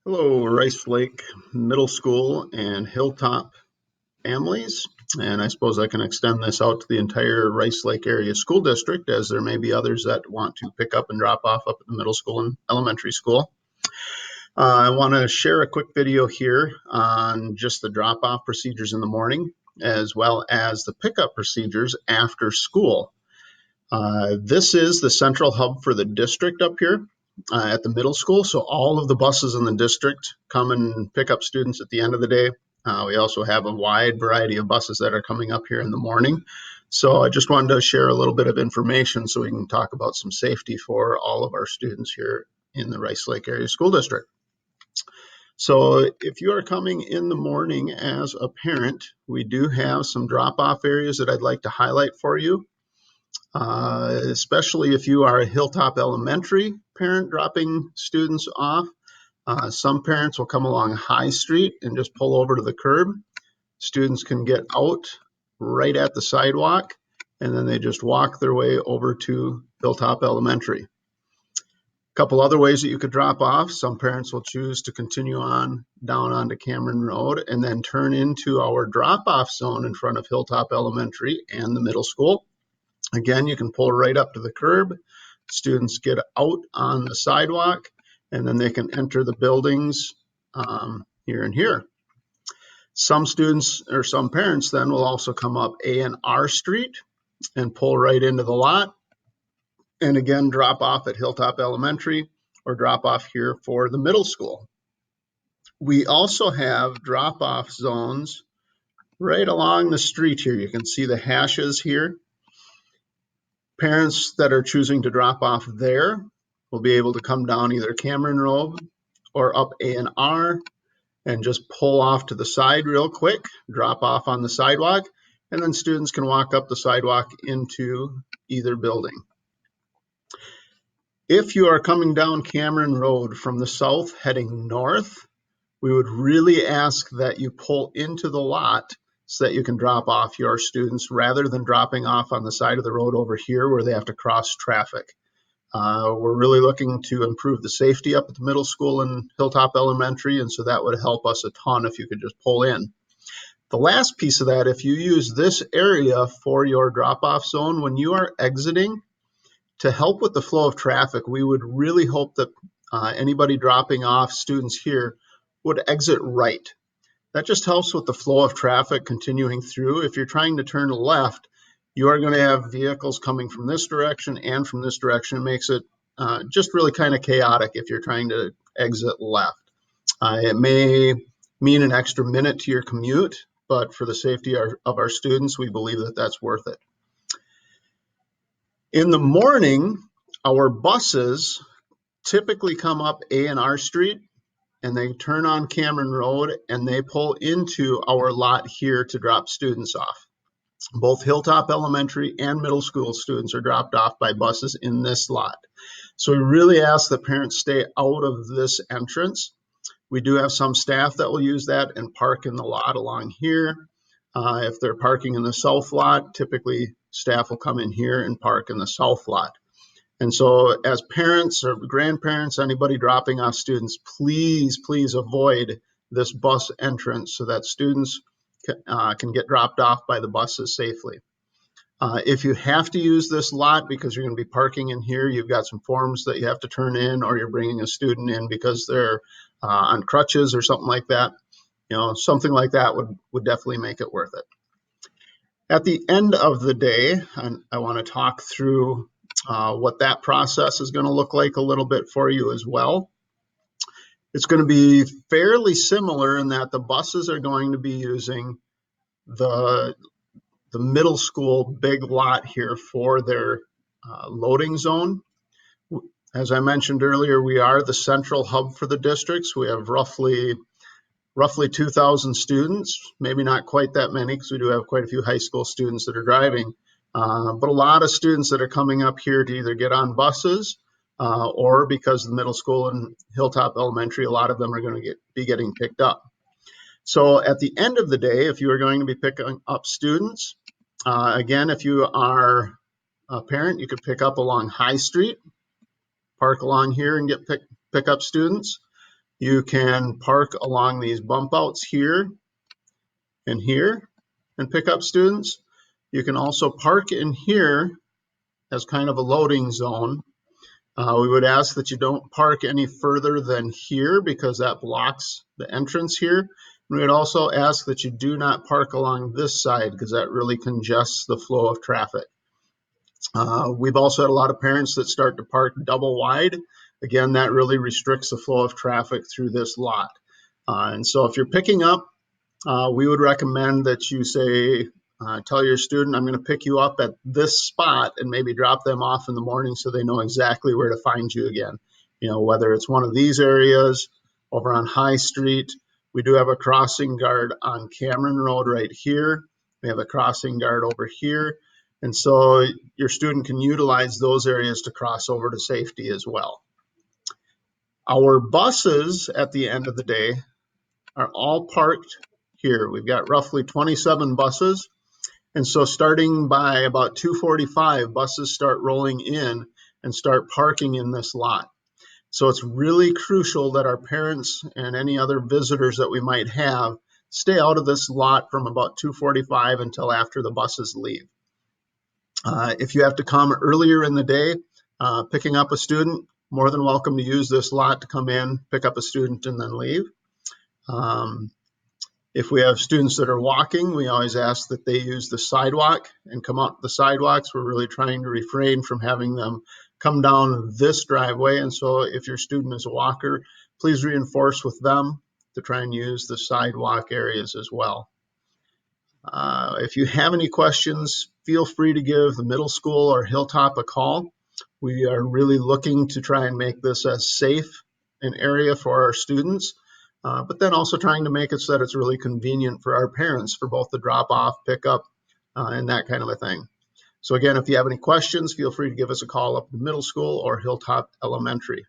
Hello, Rice Lake Middle School and Hilltop families. And I suppose I can extend this out to the entire Rice Lake area school district, as there may be others that want to pick up and drop off up at the middle school and elementary school. I want to share a quick video here on just the drop-off procedures in the morning, as well as the pickup procedures after school. This is the central hub for the district up here at the middle school. So all of the buses in the district come and pick up students at the end of the day. We also have a wide variety of buses that are coming up here in the morning. So I just wanted to share a little bit of information so we can talk about some safety for all of our students here in the Rice Lake Area School District. So if you are coming in the morning as a parent, we do have some drop-off areas that I'd like to highlight for you. Especially if you are a Hilltop Elementary parent dropping students off. Some parents will come along High Street and just pull over to the curb. Students can get out right at the sidewalk, and then they just walk their way over to Hilltop Elementary. A couple other ways that you could drop off. Some parents will choose to continue on down onto Cameron Road and then turn into our drop-off zone in front of Hilltop Elementary and the middle school. Again, you can pull right up to the curb. Students get out on the sidewalk, and then they can enter the buildings here and here. Some students or some parents then will also come up A and R Street and pull right into the lot, and again drop off at Hilltop Elementary or drop off here for the middle school. We also have drop-off zones right along the street here. You can see the hashes here. Parents that are choosing to drop off there will be able to come down either Cameron Road or up A&R and just pull off to the side real quick, drop off on the sidewalk, and then students can walk up the sidewalk into either building. If you are coming down Cameron Road from the south heading north, we would really ask that you pull into the lot so that you can drop off your students rather than dropping off on the side of the road over here where they have to cross traffic. We're really looking to improve the safety up at the middle school and Hilltop Elementary, and so that would help us a ton if you could just pull in. The last piece of that, if you use this area for your drop-off zone, when you are exiting, to help with the flow of traffic, we would really hope that anybody dropping off students here would exit right. That just helps with the flow of traffic continuing through. If you're trying to turn left, you are going to have vehicles coming from this direction and from this direction. It makes it just really kind of chaotic if you're trying to exit left. It may mean an extra minute to your commute, but for the safety of our students, we believe that that's worth it. In the morning, our buses typically come up A&R Street, and they turn on Cameron Road and they pull into our lot here to drop students off. Both Hilltop Elementary and middle school students are dropped off by buses in this lot. So we really ask that parents stay out of this entrance. We do have some staff that will use that and park in the lot along here. If they're parking in the south lot, typically staff will come in here and park in the south lot. And so as parents or grandparents, anybody dropping off students, please avoid this bus entrance so that students can get dropped off by the buses safely. If you have to use this lot because you're going to be parking in here, you've got some forms that you have to turn in, or you're bringing a student in because they're on crutches or something like that, something like that would definitely make it worth it. At the end of the day, I want to talk through what that process is going to look like a little bit for you as well. It's going to be fairly similar in that the buses are going to be using the middle school big lot here for their loading zone. As I mentioned earlier, we are the central hub for the districts. We have roughly 2,000 students, maybe not quite that many because we do have quite a few high school students that are driving, but a lot of students that are coming up here to either get on buses or because the middle school and Hilltop Elementary, a lot of them are going to be getting picked up. So at the end of the day, if you are going to be picking up students, again, if you are a parent, you could pick up along High Street, park along here and pick up students. You can park along these bump outs here and here and pick up students. You can also park in here as kind of a loading zone. We would ask that you don't park any further than here because that blocks the entrance here. We would also ask that you do not park along this side because that really congests the flow of traffic. We've also had a lot of parents that start to park double wide. Again, that really restricts the flow of traffic through this lot. And so if you're picking up, we would recommend that you say, tell your student, I'm going to pick you up at this spot and maybe drop them off in the morning so they know exactly where to find you again. Whether it's one of these areas over on High Street. We do have a crossing guard on Cameron Road right here. We have a crossing guard over here. And so your student can utilize those areas to cross over to safety as well. Our buses at the end of the day are all parked here. We've got roughly 27 buses. And so starting by about 2:45, buses start rolling in and start parking in this lot. So it's really crucial that our parents and any other visitors that we might have stay out of this lot from about 2:45 until after the buses leave. If you have to come earlier in the day, picking up a student, more than welcome to use this lot to come in, pick up a student, and then leave. If we have students that are walking, we always ask that they use the sidewalk and come out the sidewalks. We're really trying to refrain from having them come down this driveway. And so if your student is a walker, please reinforce with them to try and use the sidewalk areas as well. If you have any questions, feel free to give the middle school or Hilltop a call. We are really looking to try and make this as safe an area for our students, but then also trying to make it so that it's really convenient for our parents for both the drop-off, pickup, and that kind of a thing. So again, if you have any questions, feel free to give us a call up at the middle school or Hilltop Elementary.